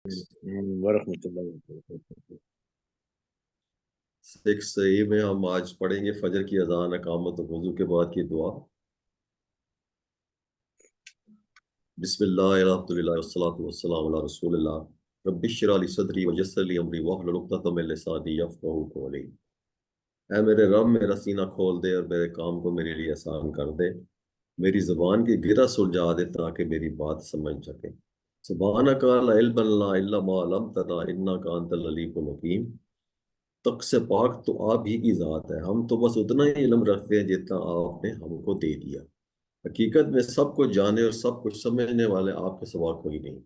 ورحمۃ اللہ وبرکاتہ۔ سکس صحیح میں ہم آج پڑھیں گے فجر کی اذان، اقامت و وضو کے بعد کی دعا۔ بسم اللہ الحمد للہ والصلاۃ والسلام علی رسول اللہ، رب اشرح لی صدری ویسر لی امری واحلل عقدۃ من لسانی یفقہوا قولی۔ اے میرے رب، میرا سینہ کھول دے اور میرے کام کو میرے لیے آسان کر دے، میری زبان کی گرہ سلجھا دے تاکہ میری بات سمجھ سکے۔ سبحانک لا علم لنا الا ما علمتنا انک انت العلیم الحکیم۔ تک سے پاک تو آپ ہی کی ذات ہے، ہم تو بس اتنا ہی علم رکھتے ہیں جتنا آپ نے ہم کو دے دیا۔ حقیقت میں سب کچھ جانے اور سب کچھ سمجھنے والے آپ کے سوا کوئی نہیں۔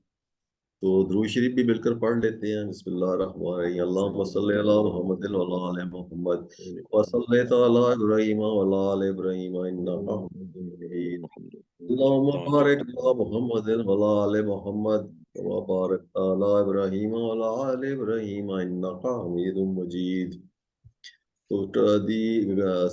تو درود شریف بھی مل کر پڑھ لیتے ہیں۔ بسم اللہ الرحمن الرحیم، اللہم صلی علی محمد وعلی آل محمد وصلی علی ابراہیم وعلی آل ابراہیم انک حمید مجید۔ اللہم بارک علی محمد وعلی آل محمد کما بارکت علی ابراہیم وعلی آل ابراہیم انک حمید مجید۔ تو دی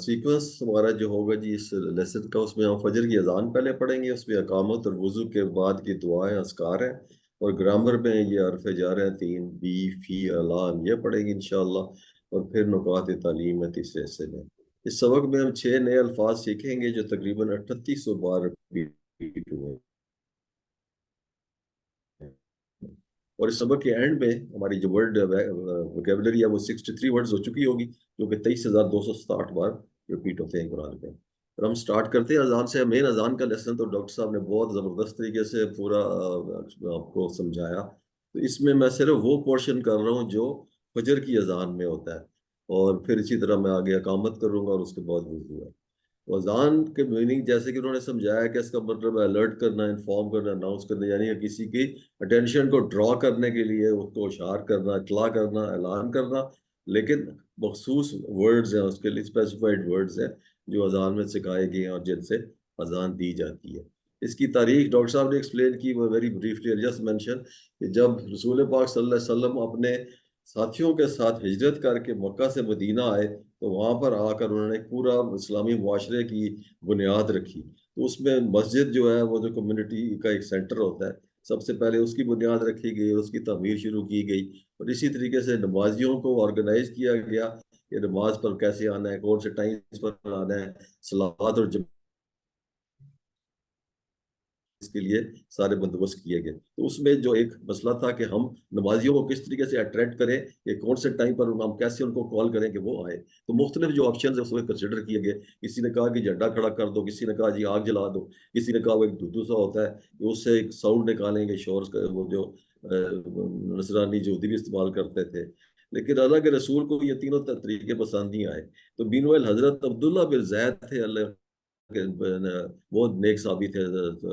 سیکوینس ہمارا جو ہوگا جی اس لیسن کا، اس میں ہم فجر کی اذان پہلے پڑھیں گے، اس میں اقامت اور وضو کے بعد کی دعائیں اذکار ہیں، اور گرامر میں یہ حرف جار ہیں تین، بی فی الان، یہ پڑھیں گے انشاءاللہ، اور پھر نکات تعلیم ہے تیسرے حصے میں۔ اس سبق میں ہم 6 نئے الفاظ سیکھیں گے جو تقریباً 3800 بار ریپیٹ ہوئے ہیں، اور اس سبق کے اینڈ میں ہماری جو ورڈ ووکیبلری ہے وہ 63 ورڈز ہو چکی ہوگی، جو کہ 23,267 بار ریپیٹ ہوتے ہیں قرآن میں۔ اور ہم سٹارٹ کرتے ہیں اذان سے۔ مین اذان کا لیسن تو ڈاکٹر صاحب نے بہت زبردست طریقے سے پورا آپ کو سمجھایا، تو اس میں میں صرف وہ پورشن کر رہا ہوں جو فجر کی اذان میں ہوتا ہے، اور پھر اسی طرح میں آگے اقامت کروں گا اور اس کے بعد وضو ہے۔ اذان کے میننگ جیسے کہ انہوں نے سمجھایا کہ اس کا مطلب ہے الرٹ کرنا، انفارم کرنا، اناؤنس کرنا، یعنی کہ کسی کی اٹینشن کو ڈرا کرنے کے لیے اس کو اشعار کرنا، اطلاع کرنا، اعلان کرنا، لیکن مخصوص ورڈز ہیں اس کے لیے، اسپیسیفائڈ ورڈز ہیں جو اذان میں سکھائے گئے ہیں اور جن سے اذان دی جاتی ہے۔ اس کی تاریخ ڈاکٹر صاحب نے ایکسپلین کی، وہ ویری بریفلی جسٹ مینشن، کہ جب رسول پاک صلی اللہ علیہ وسلم اپنے ساتھیوں کے ساتھ ہجرت کر کے مکہ سے مدینہ آئے، تو وہاں پر آ کر انہوں نے ایک پورا اسلامی معاشرے کی بنیاد رکھی۔ تو اس میں مسجد جو ہے وہ جو کمیونٹی کا ایک سینٹر ہوتا ہے، سب سے پہلے اس کی بنیاد رکھی گئی اور اس کی تعمیر شروع کی گئی، اور اسی طریقے سے نمازیوں کو آرگنائز کیا گیا کہ نماز پر کیسے آنا ہے، کون سے ٹائم پر آنا ہے، صلوات اور اس کے لیے سارے بندوبست کیے گئے۔ تو اس میں جو ایک مسئلہ تھا کہ ہم نمازیوں کو کس طریقے سے اٹریکٹ کریں، کہ کون سے ٹائم پر ہم کیسے ان کو کال کریں کہ وہ آئے۔ تو مختلف جو آپشنز ہیں اس میں کنسیڈر کیے گئے۔ کسی نے کہا کہ جھنڈا کھڑا کر دو، کسی نے کہا جی آگ جلا دو، کسی نے کہا وہ ایک دھو سا ہوتا ہے کہ اس سے ایک ساؤنڈ نکالیں گے، شور کا، وہ جو نصرانی یہودی بھی استعمال کرتے تھے۔ لیکن اللہ کے رسول کو یہ تینوں طریقے پسند نہیں آئے۔ تو بینوائل حضرت عبداللہ بن زید تھے، اللہ بہت نیک ثابت ہے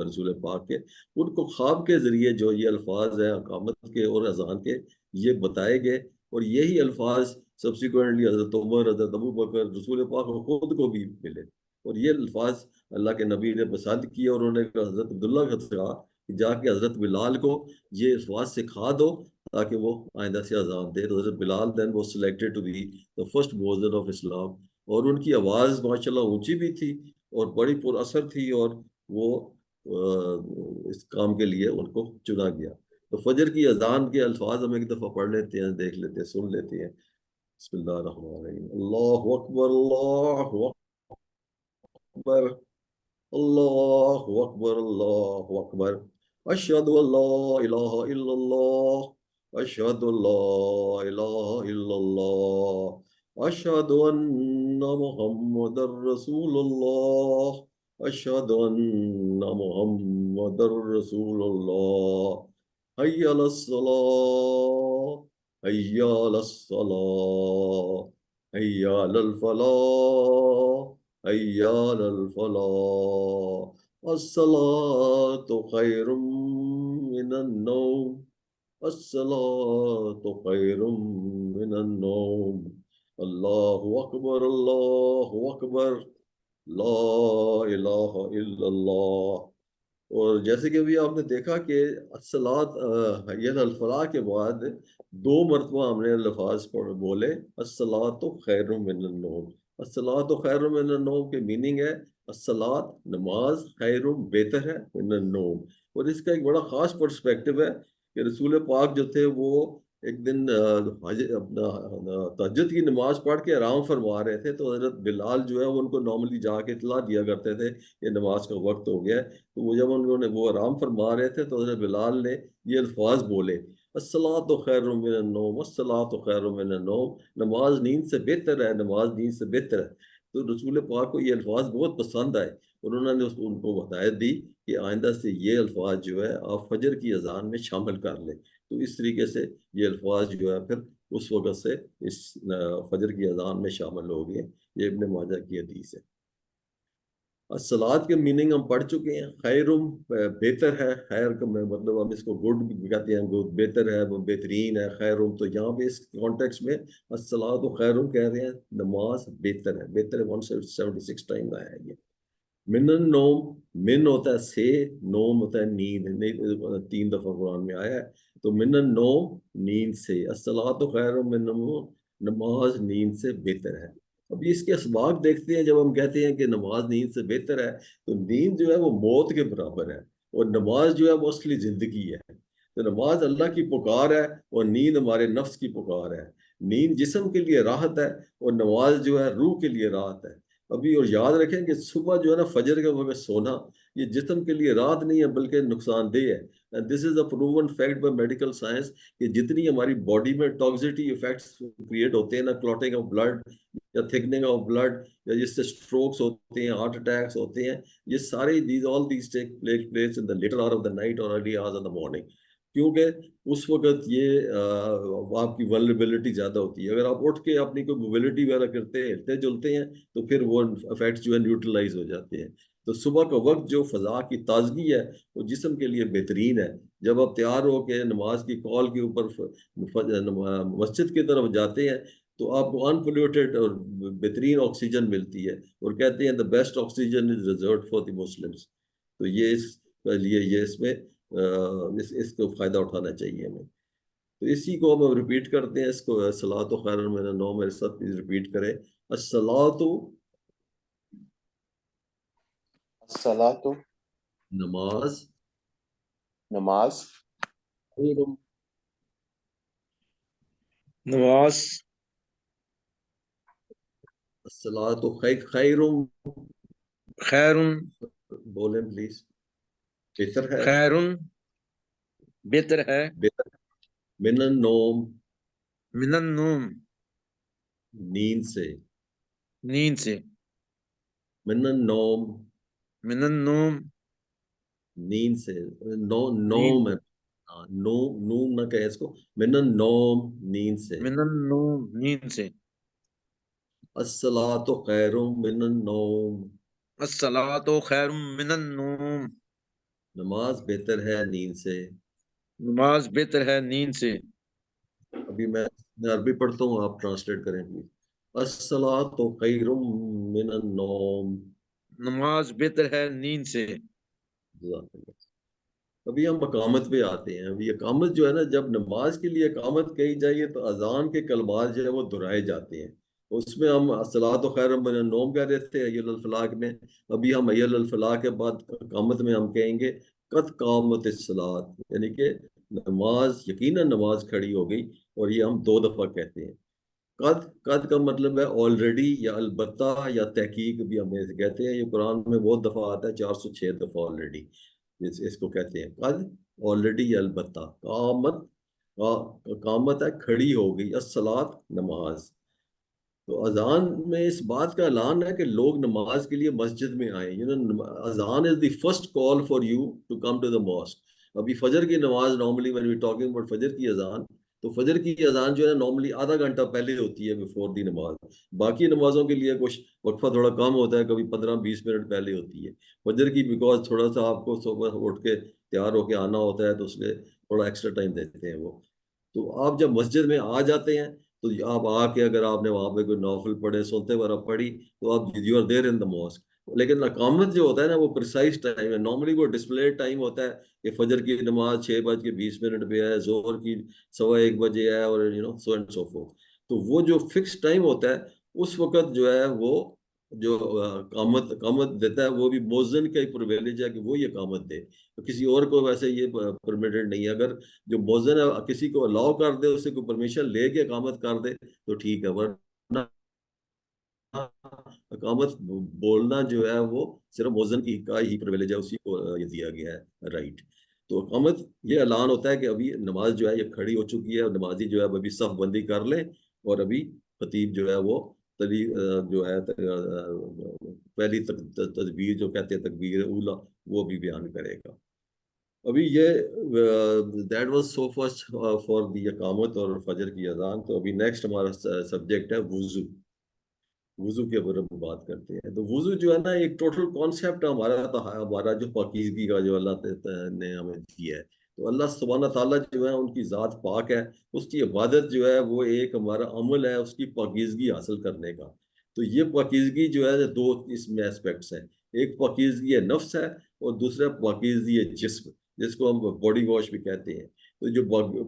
رسول پاک کے، ان کو خواب کے ذریعے جو یہ الفاظ ہیں اقامت کے اور اذان کے، یہ بتائے گئے، اور یہی الفاظ سبسیکوئنٹلی حضرت عمر، حضرت ابو بکر، رسول پاک خود کو بھی ملے، اور یہ الفاظ اللہ کے نبی نے پسند کیا، اور انہوں نے حضرت عبداللہ کا کہا کہ جا کے حضرت بلال کو یہ الفاظ سکھا دو تاکہ وہ آئندہ سے اذان دے۔ تو حضرت بلال دین وہ selected to be the first muezzin of Islam, اور ان کی آواز ماشاءاللہ اونچی بھی تھی اور بڑی پر اثر تھی، اور وہ اس کام کے لیے ان کو چنا گیا۔ تو فجر کی اذان کے الفاظ ہم ایک دفعہ پڑھ لیتے ہیں، دیکھ لیتے ہیں، سن لیتے ہیں۔ بسم اللہ الرحمن الرحیم، اللہ اکبر، اللہ اکبر، اللہ اکبر، اللہ اکبر، اشہد ان لا الہ الا اللہ، اشہد ان لا الہ الا اللہ، اشہد ان محمد رسول اللہ، اشہد ان محمد رسول اللہ، حی علی الصلاۃ، حی علی الصلاۃ، حی علی الفلاح، حی علی الفلاح، الصلاۃ خیر من النوم، الصلاۃ خیر من النوم، اللہ اکبر، اللہ اکبر، لا الہ الا اللہ۔ اور جیسے کہ ابھی آپ نے دیکھا کہ الصلاۃ حی علی الفلاح کے بعد 2 مرتبہ ہم نے الفاظ بولے، الصلاۃ خیر من النوم۔ الصلاۃ خیر من النوم کے میننگ ہے الصلاۃ نماز، خیر بہتر ہے، من النوم۔ اور اس کا ایک بڑا خاص پرسپیکٹو ہے کہ رسول پاک جو تھے وہ ایک دن اپنا تہجد کی نماز پڑھ کے آرام فرما رہے تھے، تو حضرت بلال جو ہے وہ ان کو نارملی جا کے اطلاع دیا کرتے تھے کہ نماز کا وقت ہو گیا ہے۔ تو وہ جب انہوں نے وہ آرام فرما رہے تھے تو حضرت بلال نے یہ الفاظ بولے، الصلاۃ خیر من النوم، الصلاۃ خیر من النوم، نماز نیند سے بہتر ہے، نماز نیند سے بہتر ہے۔ تو رسول پاک کو یہ الفاظ بہت پسند آئے، اور انہوں نے ان کو ہدایت دی کہ آئندہ سے یہ الفاظ جو ہے آپ فجر کی اذان میں شامل کر لیں۔ تو اس طریقے سے یہ الفاظ جو ہے پھر اس وقت سے اس فجر کی اذان میں شامل ہو گئے۔ یہ ابن ماجہ کی حدیث ہے۔ الصلاۃ کے میننگ ہم پڑھ چکے ہیں، خیرم بہتر ہے، خیر کا مطلب ہم اس کو گڈ بھی کہتے ہیں، گڈ بہتر ہے، وہ بہترین ہے، خیرم۔ تو یہاں پہ اس کانٹیکس میں الصلاۃ و خیرم کہہ رہے ہیں، نماز بہتر ہے، بہتر ہے 176 ٹائم آیا ہے یہ۔ من النوم، من ہوتا ہے سے، نوم ہوتا ہے نیند، 3 دفعہ قرآن میں آیا ہے۔ تو من النوم نیند سے، الصلاۃ خیر من النوم نماز نیند سے بہتر ہے۔ اب اس کے اسباق دیکھتے ہیں، جب ہم کہتے ہیں کہ نماز نیند سے بہتر ہے، تو نیند جو ہے وہ موت کے برابر ہے، اور نماز جو ہے وہ اصلی زندگی ہے۔ تو نماز اللہ کی پکار ہے، اور نیند ہمارے نفس کی پکار ہے۔ نیند جسم کے لیے راحت ہے، اور نماز جو ہے روح کے لیے راحت ہے۔ ابھی اور یاد رکھیں کہ صبح جو ہے نا فجر کے وقت سونا یہ جسم کے لیے راحت نہیں ہے بلکہ نقصان دہ ہے۔ This is a proven fact by medical science کہ جتنی ہماری باڈی میں ٹاکسٹی افیکٹس کریٹ ہوتے ہیں نا، کلوٹنگ آف بلڈ یا تھکننگ آف بلڈ، یا جس سے اسٹروکس ہوتے ہیں، ہارٹ اٹیکس ہوتے ہیں، یہ سارے all these take place in the later hour of the night or early hours of the morning، کیونکہ اس وقت یہ آپ کی ولنریبلٹی زیادہ ہوتی ہے۔ اگر آپ اٹھ کے اپنی کوئی موبلٹی وغیرہ کرتے ہیں، ہلتے جلتے ہیں، تو پھر وہ افیکٹس جو ہے نیوٹرلائز ہو جاتے ہیں۔ تو صبح کا وقت جو فضا کی تازگی ہے وہ جسم کے لیے بہترین ہے۔ جب آپ تیار ہو کے نماز کی کال کے اوپر مسجد کی طرف جاتے ہیں تو آپ کو ان پولیوٹیڈ اور بہترین آکسیجن ملتی ہے، اور کہتے ہیں the best oxygen is reserved for the Muslims۔ تو یہ اس کے لیے یہ اس میں اس کو فائدہ اٹھانا چاہیے ہمیں۔ تو اسی کو ہم ریپیٹ کرتے ہیں، اس کو الصلاۃ خیر من النوم میرے ساتھ پلیز ریپیٹ کریں، الصلاۃ الصلاۃ نماز، نماز، خیر نماز، الصلاۃ خیر خیر، بولیں پلیز، بہتر ہے، خیر بہتر ہے، بہتر من النوم من النوم نیند سے، نیند سے، من النوم من النوم نیند سے، نیند نوم سے، ہے، نون نہ کہیں اس کو، من النوم نیند سے، من النوم نیند سے، الصلاۃ خیر من النوم الصلاۃ خیر من النوم نماز بہتر ہے نیند سے۔ نماز بہتر ہے نیند سے۔ ابھی میں عربی پڑھتا ہوں، آپ ٹرانسلیٹ کریں پلیز۔ الصلاۃ خیر من النوم، نماز بہتر ہے نیند سے۔ جزاک اللہ۔ ابھی ہم اقامت پہ آتے ہیں۔ ابھی اقامت جو ہے نا، جب نماز کے لیے اقامت کہی جائے تو اذان کے کلمات جو ہے وہ دہرائے جاتے ہیں۔ اس میں ہم الصلاۃ خیر من النوم کہہ رہے تھے حی الفلاح میں، ابھی ہم حی الفلاح کے بعد اقامت میں ہم کہیں گے قد قامت الصلاۃ، یعنی کہ نماز، یقیناً نماز کھڑی ہو گئی، اور یہ ہم 2 دفعہ کہتے ہیں۔ قد کا مطلب ہے آلریڈی یا البتہ یا تحقیق بھی ہم ایسے کہتے ہیں۔ یہ قرآن میں بہت دفعہ آتا ہے، 406 دفعہ آلریڈی اس کو کہتے ہیں قد، آلریڈی یا البتہ۔ قامت ہے کھڑی ہو گئی، الصلاۃ نماز۔ تو اذان میں اس بات کا اعلان ہے کہ لوگ نماز کے لیے مسجد میں آئیں۔ اذان is the first call for you to come to the mosque. ابھی فجر کی نماز normally when we talking about فجر کی اذان، تو فجر کی اذان جو ہے نارملی آدھا گھنٹہ پہلے ہوتی ہے بیفور دی نماز۔ باقی نمازوں کے لیے کچھ وقفہ تھوڑا کم ہوتا ہے، کبھی 15-20 منٹ پہلے ہوتی ہے فجر کی، بیکاز تھوڑا سا آپ کو صبح اٹھ کے تیار ہو کے آنا ہوتا ہے، تو اس لیے تھوڑا ایکسٹرا ٹائم دیتے ہیں وہ۔ تو آپ جب مسجد میں آ جاتے ہیں تو آپ آ کے اگر آپ نے وہاں پہ کوئی نوفل پڑھے، سنتے وغیرہ پڑھی، تو آپ you are there in the mosque. لیکن اقامت جو ہوتا ہے نا وہ پریسائز ٹائم ہے، نارملی وہ ڈسپلے ٹائم ہوتا ہے کہ فجر کی نماز 6:20 پہ ہے، ظہر کی 1:15 بجے ہے، اور سو اینڈ سو فورتھ۔ تو وہ جو فکس ٹائم ہوتا ہے اس وقت جو ہے وہ جو اقامت دیتا ہے وہ بھی مؤذن کا ہی پرویلیج ہے کہ وہ یہ اقامت دے، تو کسی اور کو ویسے یہ پرمیٹڈ نہیں ہے۔ اگر جو مؤذن ہے کسی کو الاؤ کر دے، اس سے کوئی پرمیشن لے کے اقامت کر دے تو ٹھیک ہے، ورنہ اقامت بولنا جو ہے وہ صرف مؤذن کی کا ہی پرویلیج ہے، اسی کو یہ دیا گیا ہے رائٹ۔ تو اقامت یہ اعلان ہوتا ہے کہ ابھی نماز جو ہے یہ کھڑی ہو چکی ہے، اور نمازی جو ہے ابھی صف بندی کر لیں، اور ابھی خطیب جو ہے وہ جو ہے پہلی تدبیر جو کہتے ہیں تکبیر اولا، وہ بھی بیان کرے گا۔ ابھی یہ that was so first for the اقامت اور فجر کی اذان۔ تو ابھی نیکسٹ ہمارا سبجیکٹ ہے وضو۔ وضو کے بارے میں بات کرتے ہیں۔ تو وضو جو ہے نا ایک ٹوٹل کانسیپٹ ہمارا جو پاکیزگی کا جو اللہ نے ہمیں دیا ہے۔ تو اللہ سبحانہ تعالیٰ جو ہے ان کی ذات پاک ہے، اس کی عبادت جو ہے وہ ایک ہمارا عمل ہے اس کی پاکیزگی حاصل کرنے کا۔ تو یہ پاکیزگی جو ہے دو اس میں اسپیکٹس ہیں، ایک پاکیزگی نفس ہے اور دوسرا پاکیزگی جسم، جس کو ہم باڈی واش بھی کہتے ہیں۔ تو جو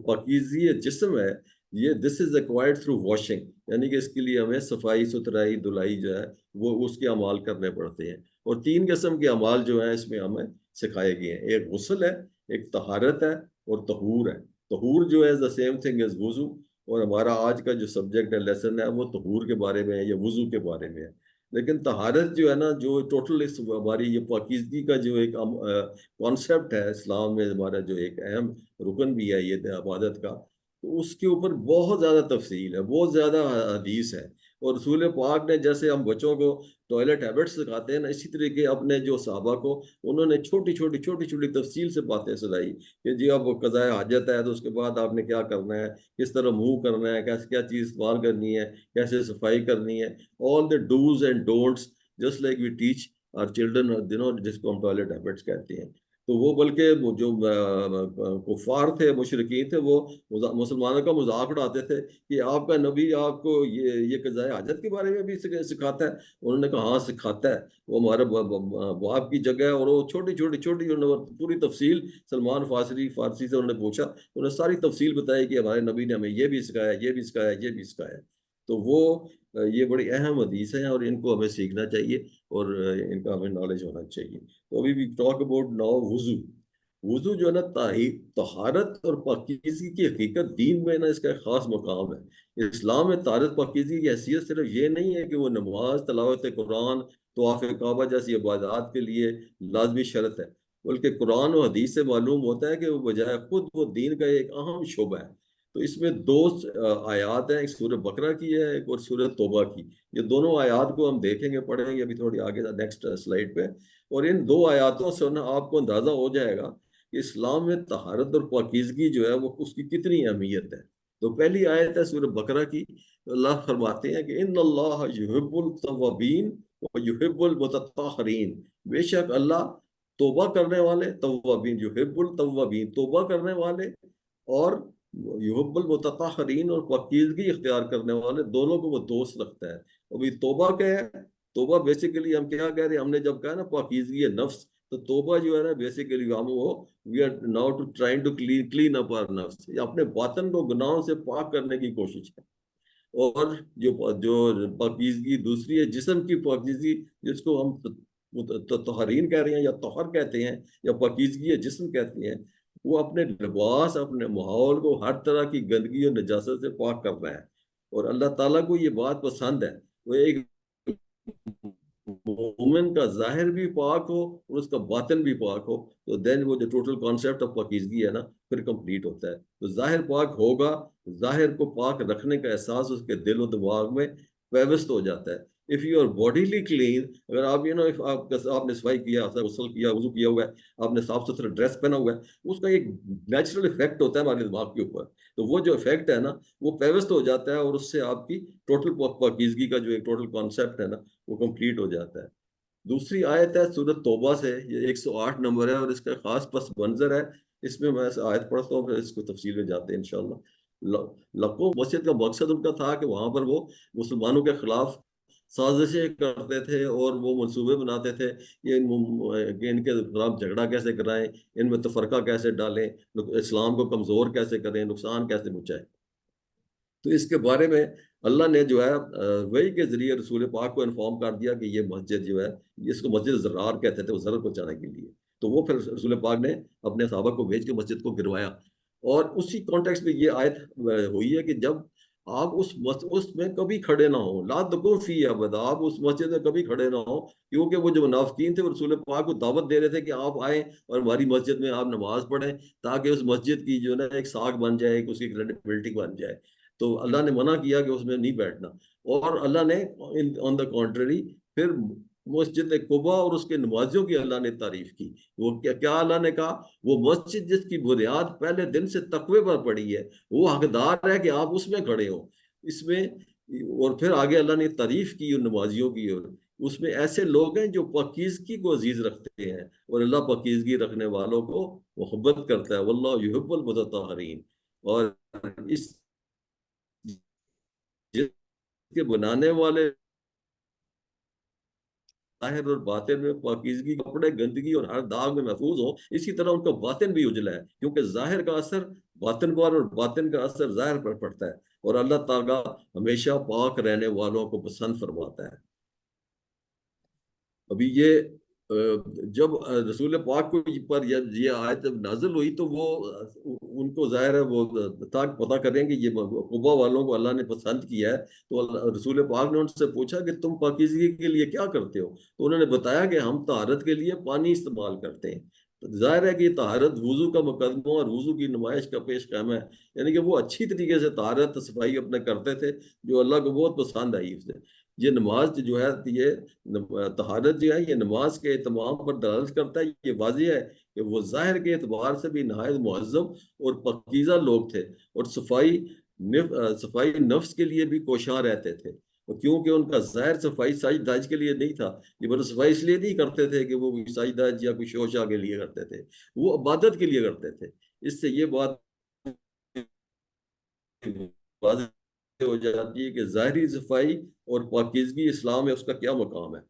پاکیزگی جسم ہے یہ دس از ایکوائرڈ تھرو واشنگ، یعنی کہ اس کے لیے ہمیں صفائی ستھرائی دھلائی جو ہے وہ اس کے اعمال کرنے پڑتے ہیں۔ اور تین قسم کے اعمال جو ہیں اس میں ہمیں سکھائے گئے ہیں، ایک غسل ہے، ایک طہارت ہے، اور طہور ہے۔ طہور جو ہے the same thing as وضو، اور ہمارا آج کا جو سبجیکٹ ہے لیسن ہے وہ طہور کے بارے میں ہے یا وضو کے بارے میں ہے۔ لیکن طہارت جو ہے نا جو ٹوٹل ہماری یہ پاکیزگی کا جو ایک کانسیپٹ ہے اسلام میں، ہمارا جو ایک اہم رکن بھی ہے یہ عبادت کا، تو اس کے اوپر بہت زیادہ تفصیل ہے، بہت زیادہ حدیث ہے۔ اور رسول پاک نے جیسے ہم بچوں کو ٹوائلٹ ہیبٹس سکھاتے ہیں نا، اسی طریقے اپنے جو صحابہ کو انہوں نے چھوٹی چھوٹی تفصیل سے باتیں سنائی کہ جی اب قضاء حاجت ہے تو اس کے بعد آپ نے کیا کرنا ہے، کس طرح منہ کرنا ہے، کیسے کیا چیز استعمال کرنی ہے، کیسے صفائی کرنی ہے، all the do's and don'ts just like we teach our children, جس کو ہم ٹوائلٹ ہیبٹس کہتے ہیں۔ تو وہ بلکہ جو کفار تھے، مشرکین تھے، وہ مسلمانوں کا مذاق اڑاتے تھے کہ آپ کا نبی آپ کو یہ قضاء حاجت کے بارے میں بھی سکھاتا ہے۔ انہوں نے کہا ہاں سکھاتا ہے، وہ ہمارے باپ کی جگہ ہے۔ اور وہ چھوٹی پوری تفصیل سلمان فارسی سے انہوں نے پوچھا، انہوں نے ساری تفصیل بتائی کہ ہمارے نبی نے ہمیں یہ بھی سکھایا، یہ بھی سکھایا، یہ بھی سکھایا۔ تو وہ یہ بڑی اہم حدیث ہیں اور ان کو ہمیں سیکھنا چاہیے اور ان کا ہمیں نالج ہونا چاہیے۔ تو ابھی وی ٹاک اباؤٹ ناؤ وضو۔ وضو جو ہے نا طہارت اور پاکیزگی کی حقیقت دین میں نا اس کا ایک خاص مقام ہے۔ اسلام میں طہارت پاکیزگی کی حیثیت صرف یہ نہیں ہے کہ وہ نماز، تلاوت قرآن، طواف کعبہ جیسی عبادات کے لیے لازمی شرط ہے، بلکہ قرآن و حدیث سے معلوم ہوتا ہے کہ وہ بجائے خود وہ دین کا ایک اہم شعبہ ہے۔ تو اس میں دو آیات ہیں، ایک سورہ بقرہ کی ہے، ایک اور سورہ توبہ کی۔ یہ دونوں آیات کو ہم دیکھیں گے، پڑھیں گے ابھی تھوڑی آگے نیکسٹ سلائیڈ پہ۔ اور ان دو آیاتوں سے نا آپ کو اندازہ ہو جائے گا کہ اسلام میں طہارت اور پاکیزگی جو ہے وہ اس کی کتنی اہمیت ہے۔ تو پہلی آیت ہے سورہ بقرہ کی، اللہ فرماتے ہیں کہ ان اللہ یحب التوابین ویحب المتطہرین، بے شک اللہ توبہ کرنے والے، توابین، یحب التوابین توبہ کرنے والے، اور یحب المتطہرین اور پاکیزگی اختیار کرنے والے، دونوں کو وہ دوست رکھتا ہے۔ ابھی توبہ کیا ہے؟ توبہ بیسیکلی ہم کیا کہہ رہے ہیں، ہم نے جب کہا نا پاکیزگی نفس، تو توبہ جو ہے نا بیسیکلی ہم وہ we are now to trying to clean up our نفس، اپنے باطن کو گناہوں سے پاک کرنے کی کوشش ہے۔ اور جو پاکیزگی دوسری ہے جسم کی پاکیزگی، جس کو ہم طہرین کہہ رہے ہیں یا طہر کہتے ہیں یا پاکیزگی جسم کہتے ہیں، وہ اپنے لباس، اپنے ماحول کو ہر طرح کی گندگی اور نجاست سے پاک کرنا ہے۔ اور اللہ تعالیٰ کو یہ بات پسند ہے، وہ ایک مومن کا ظاہر بھی پاک ہو اور اس کا باطن بھی پاک ہو، تو دین وہ جو ٹوٹل کانسیپٹ آف پاکیزگی ہے نا پھر کمپلیٹ ہوتا ہے۔ تو ظاہر پاک ہوگا، ظاہر کو پاک رکھنے کا احساس اس کے دل و دماغ میں پیوست ہو جاتا ہے۔ if you are bodily clean، اگر آپ آپ نے صفائی کیا، غسل کیا، وضو کیا ہوا ہے، آپ نے صاف ستھرا ڈریس پہنا ہوا ہے، اس کا ایک نیچرل افیکٹ ہوتا ہے ہمارے دماغ کے اوپر۔ تو وہ جو افیکٹ ہے نا وہ پیوست ہو جاتا ہے، اور اس سے آپ کی ٹوٹل پاکیزگی کا جو ایک ٹوٹل کانسیپٹ ہے نا وہ کمپلیٹ ہو جاتا ہے۔ دوسری آیت ہے سورۃ توبہ سے، یہ 108 نمبر ہے، اور اس کا خاص پس منظر ہے۔ اس میں آیت پڑھتا ہوں، پھر اس کو تفصیل میں جاتے ہیں انشاءاللہ۔ لقو مسجد کا مقصد ان کا تھا کہ وہاں پر وہ مسلمانوں کے خلاف سازشیں کرتے تھے اور وہ منصوبے بناتے تھے کہ ان کے خلاف جھگڑا کیسے کرائیں، ان میں تفرقہ کیسے ڈالیں، اسلام کو کمزور کیسے کریں، نقصان کیسے پہنچائیں۔ تو اس کے بارے میں اللہ نے جو ہے وحی کے ذریعے رسول پاک کو انفارم کر دیا کہ یہ مسجد جو ہے، اس کو مسجد زرار کہتے تھے، وہ زر پہنچانے کے لیے. تو وہ پھر رسول پاک نے اپنے صحابہ کو بھیج کے مسجد کو گروایا. اور اسی کانٹیکس میں یہ آیت ہوئی ہے کہ جب آپ اس میں کبھی کھڑے نہ ہوں، لا تقم فی ابدا، آپ اس مسجد میں کبھی کھڑے نہ ہوں، کیونکہ وہ جو منافقین تھے وہ رسول پاک کو دعوت دے رہے تھے کہ آپ آئیں اور ہماری مسجد میں آپ نماز پڑھیں، تاکہ اس مسجد کی جو ہے نا ایک ساکھ بن جائے، ایک اس کی کریڈیبلٹی بن جائے. تو اللہ نے منع کیا کہ اس میں نہیں بیٹھنا. اور اللہ نے آن دا کانٹری پھر مسجد قباء اور اس کے نمازیوں کی اللہ نے تعریف کی. وہ کیا اللہ نے کہا، وہ مسجد جس کی بنیاد پہلے دن سے تقوی پر پڑی ہے، وہ حقدار ہے کہ آپ اس میں کھڑے ہوں اس میں. اور پھر آگے اللہ نے تعریف کی ان نمازیوں کی، اور اس میں ایسے لوگ ہیں جو پاکیزگی کو عزیز رکھتے ہیں، اور اللہ پاکیزگی رکھنے والوں کو محبت کرتا ہے. واللہ یحب المتطہرین. اور اس جس کے بنانے والے ظاہر اور باطن میں پاکیزگی، کپڑے گندگی اور ہر داغ میں محفوظ ہو، اسی طرح ان کا باطن بھی اجلا ہے، کیونکہ ظاہر کا اثر باطن پر اور باطن کا اثر ظاہر پر پڑتا ہے. اور اللہ تعالیٰ ہمیشہ پاک رہنے والوں کو پسند فرماتا ہے. ابھی یہ جب رسول پاک کو پر یہ آیت جب نازل ہوئی تو وہ ان کو ظاہر ہے وہ پتہ کریں کہ یہ قبا والوں کو اللہ نے پسند کیا ہے. تو رسول پاک نے ان سے پوچھا کہ تم پاکیزگی کے لیے کیا کرتے ہو؟ تو انہوں نے بتایا کہ ہم طہارت کے لیے پانی استعمال کرتے ہیں. ظاہر ہے کہ یہ طہارت وضو کا مقدمہ اور وضو کی نمائش کا پیش خیمہ ہے، یعنی کہ وہ اچھی طریقے سے طہارت صفائی اپنے کرتے تھے جو اللہ کو بہت پسند آئی اسے. یہ نماز جو ہے، یہ طہارت جو ہے، یہ نماز کے اہتمام پر دلالت کرتا ہے. یہ واضح ہے کہ وہ ظاہر کے اعتبار سے بھی نہایت معظم اور پاکیزہ لوگ تھے، اور صفائی نفس کے لیے بھی کوشاں رہتے تھے. کیونکہ ان کا ظاہر صفائی ساج داج کے لیے نہیں تھا. یہ بڑا صفائی اس لیے نہیں کرتے تھے کہ وہ ساج داج یا کوئی شوشا کے لیے کرتے تھے، وہ عبادت کے لیے کرتے تھے. اس سے یہ بات واضح ہو جاتی ہے کہ ظاہری صفائی اور پاکیزگی اسلام میں اس کا کیا مقام ہے.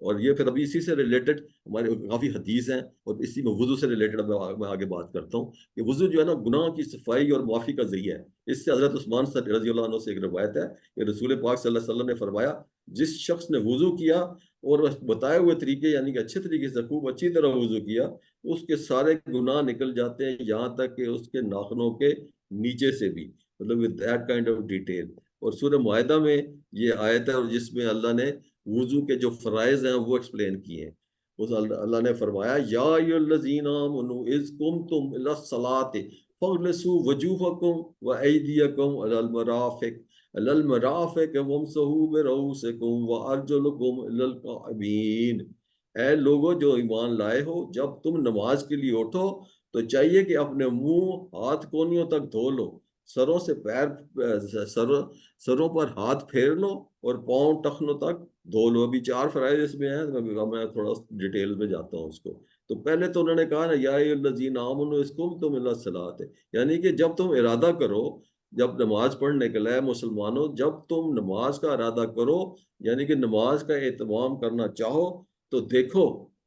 اور یہ پھر ابھی اسی سے ریلیٹڈ ہمارے کافی حدیث ہیں، اور اسی میں وضو سے ریلیٹڈ میں آگے بات کرتا ہوں کہ وضو جو ہے نا گناہ کی صفائی اور معافی کا ذریعہ ہے. اس سے حضرت عثمان رضی اللہ عنہ سے ایک روایت ہے کہ رسول پاک صلی اللہ علیہ وسلم نے فرمایا، جس شخص نے وضو کیا اور بتائے ہوئے طریقے یعنی کہ اچھے طریقے سے خوب اچھی طرح وضو کیا، اس کے سارے گناہ نکل جاتے ہیں، یہاں تک کہ اس کے ناخنوں کے نیچے سے بھی، مطلب with that kind of detail. اور سورہ معاہدہ میں یہ آیت ہے، اور جس میں اللہ نے وضو کے جو فرائض ہیں وہ ایکسپلین کیے ہیں. اللہ نے فرمایا، یا ایھا الذین آمنوا اذ قمتم الی الصلاۃ فاغسلوا وجوہکم وایدیکم الی المرافق وامسحوا برؤوسکم وارجلکم الی الکعبین. اے لوگوں جو ایمان لائے ہو، جب تم نماز کے لیے اٹھو تو چاہیے کہ اپنے منہ ہاتھ کونیوں تک دھو لو، سروں سے سروں پر ہاتھ پھیر لو، اور پاؤں ٹخنوں تک دھو لو. ابھی 4 فرائض اس میں ہیں، میں تھوڑا ڈیٹیل میں جاتا ہوں اس کو. تو پہلے تو انہوں نے کہا نا، یا ایھا الذین آمنوا اذ قمتم الی الصلاۃ، یعنی کہ جب تم ارادہ کرو، جب نماز پڑھنے کے لیے مسلمانوں، جب تم نماز کا ارادہ کرو، یعنی کہ نماز کا اہتمام کرنا چاہو، تو دیکھو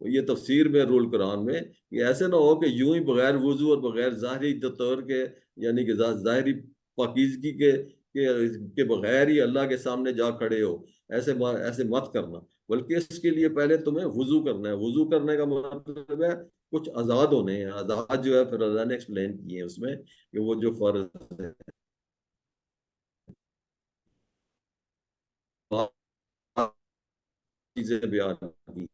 یہ تفسیر میں رول قرآن میں کہ ایسے نہ ہو کہ یوں ہی بغیر وضو اور بغیر ظاہری طور کے، یعنی کہ ظاہری پاکیزگی کے بغیر ہی اللہ کے سامنے جا کھڑے ہو. ایسے مت کرنا، بلکہ اس کے لیے پہلے تمہیں وضو کرنا ہے. وضو کرنے کا مطلب ہے کچھ آزاد ہونے ہیں. آزاد جو ہے پھر اللہ نے ایکسپلین کیے ہیں اس میں کہ وہ جو فرض ہے، چیزیں بیان کی ہیں.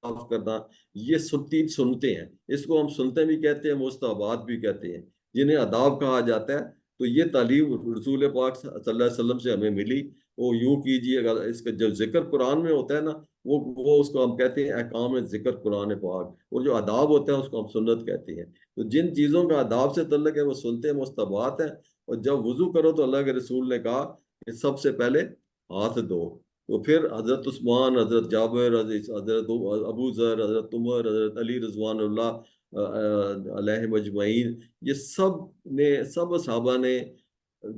معاف کرنا، یہ سنتے ہیں، اس کو ہم سنتے بھی کہتے ہیں، مستحبات بھی کہتے ہیں، جنہیں آداب کہا جاتا ہے. تو یہ تعلیم رسول پاک صلی اللہ علیہ وسلم سے ہمیں ملی. وہ یوں کیجیے، اگر اس کا جو ذکر قرآن میں ہوتا ہے نا، وہ اس کو ہم کہتے ہیں احکام ذکر قرآن پاک، اور جو آداب ہوتے ہیں اس کو ہم سنت کہتے ہیں. تو جن چیزوں کا آداب سے تعلق ہے وہ سنتے ہیں، مستحبات ہیں. اور جب وضو کرو تو اللہ کے رسول نے کہا کہ سب سے پہلے ہاتھ دھو. تو پھر حضرت عثمان، حضرت جابر، حضرت ابو ذر، حضرت عمر، حضرت علی رضوان اللہ علیہ مجمعین، یہ سب صحابہ نے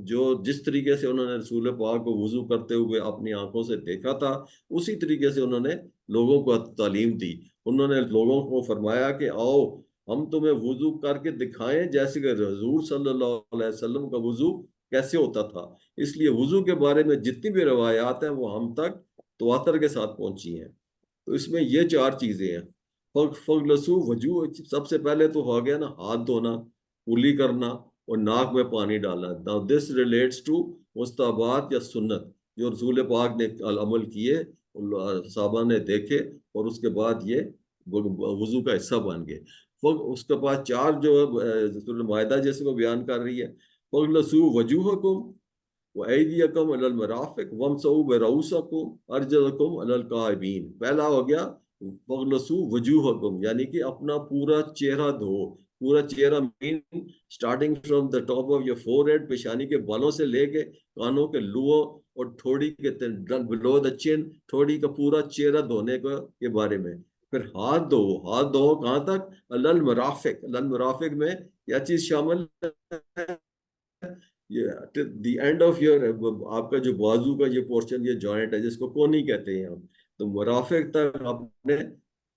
جو جس طریقے سے انہوں نے رسول پاک کو وضو کرتے ہوئے اپنی آنکھوں سے دیکھا تھا، اسی طریقے سے انہوں نے لوگوں کو تعلیم دی. انہوں نے لوگوں کو فرمایا کہ آؤ ہم تمہیں وضو کر کے دکھائیں جیسے کہ حضور صلی اللہ علیہ وسلم کا وضو کیسے ہوتا تھا. اس لیے وضو کے بارے میں جتنی بھی روایات ہیں وہ ہم تک تواتر کے ساتھ پہنچی ہیں. تو اس میں یہ 4 چیزیں ہیں. فغلسو وجوہ، سب سے پہلے تو ہو گیا نا ہاتھ دھونا، کلی کرنا اور ناک میں پانی ڈالنا. Now this relates to مستحبات یا سنت جو رسول پاک نے عمل کیے، صحابہ نے دیکھے اور اس کے بعد یہ وضو کا حصہ بن گئے. اس کے بعد 4 جو سورۃ المائدہ جیسے کو بیان کر رہی ہے، فغلسو وجوہکم وَأَيْدِيَكُمْ إِلَى الْمَرَافِقِ وَامْسَحُوا بِرُؤُوسِكُمْ وَأَرْجُلَكُمْ إِلَى الْكَعْبَيْنِ. پہلا ہو گیا فغلسو وجوہکم، یعنی کہ اپنا پورا چہرہ دھو. پورا چہرہ مین starting from the top of your forehead, پیشانی کے بالوں سے لے کے کانوں کے لووں اور تھوڑی کے بلو دا چن، تھوڑی کا پورا چہرہ دھونے کے بارے میں. پھر ہاتھ دھو. ہاتھ دھو کہاں تک؟ المرافق. المرافق میں کیا چیز شامل ہے؟ دی اینڈ آف یور، آپ کا جو بازو کا یہ پورشن، یہ جوائنٹ ہے جس کو کونی کہتے ہیں ہم. تو مرافق تک اپنے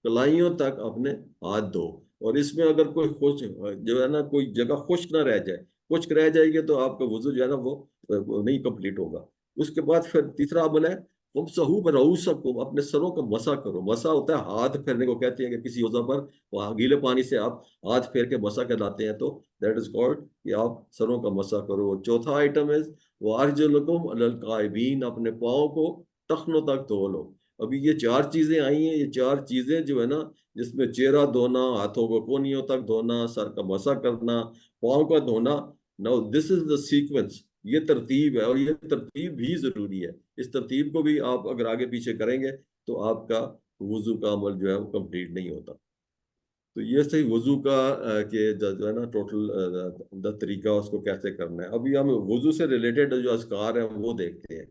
کلائیوں تک اپنے ہاتھ دھو. اور اس میں اگر کوئی جو ہے نا کوئی جگہ خشک نہ رہ جائے، خشک رہ جائے گی تو آپ کا وضو جو ہے نا وہ نہیں کمپلیٹ ہوگا. اس کے بعد پھر تیسرا عمل ہے وَامْسَحُوا بِرُؤُوسِكُمْ، اپنے سروں کا مسح کرو. مسح ہوتا ہے ہاتھ پھیرنے کو کہتے ہیں کہ کسی عضو پر گیلے پانی سے آپ ہاتھ پھیر کے مسح کہلاتے ہیں، تو دیٹ از کالڈ کہ آپ سروں کا مسح کرو. اور چوتھا آئٹم ہے وَأَرْجُلَكُمْ إِلَى الْكَعْبَيْنِ، اپنے پاؤں کو ٹخنوں تک دھو لو. ابھی یہ 4 چیزیں آئی ہیں. یہ 4 چیزیں جو ہے نا، جس میں چہرہ دھونا، ہاتھوں کو کونیوں تک دھونا، سر کا مسح کرنا، پاؤں کا دھونا. نو دس از دا سیکوینس. یہ ترتیب ہے اور یہ ترتیب بھی ضروری ہے. اس ترتیب کو بھی آپ اگر آگے پیچھے کریں گے تو آپ کا وضو کا عمل جو ہے وہ کمپلیٹ نہیں ہوتا. تو یہ صحیح وضو کا کہ جو ہے نا ٹوٹل دا طریقہ اس کو کیسے کرنا ہے. ابھی ہم وضو سے ریلیٹڈ جو اذکار ہیں وہ دیکھتے ہیں.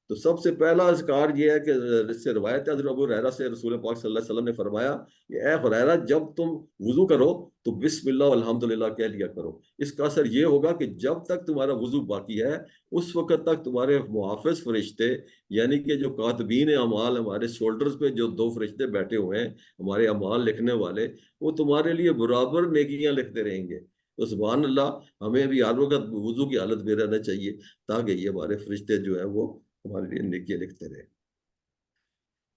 تو سب سے پہلا اذکار یہ ہے کہ اس سے روایت ہے حضرت ابو ہریرہ سے، رسول پاک صلی اللہ علیہ وسلم نے فرمایا کہ اے ہریرہ، جب تم وضو کرو تو بسم اللہ والحمدللہ کہہ لیا کرو. اس کا اثر یہ ہوگا کہ جب تک تمہارا وضو باقی ہے اس وقت تک تمہارے محافظ فرشتے، یعنی کہ جو کاتبین اعمال، ہمارے شولڈرز پہ جو 2 فرشتے بیٹھے ہوئے ہیں ہمارے اعمال لکھنے والے، وہ تمہارے لیے برابر نیکیاں لکھتے رہیں گے. تو سبحان اللہ، ہمیں بھی ہر وقت وضو کی حالت میں رہنا چاہیے تاکہ یہ ہمارے فرشتے جو ہیں وہ ہمارے لیے نیکیاں لکھتے رہے.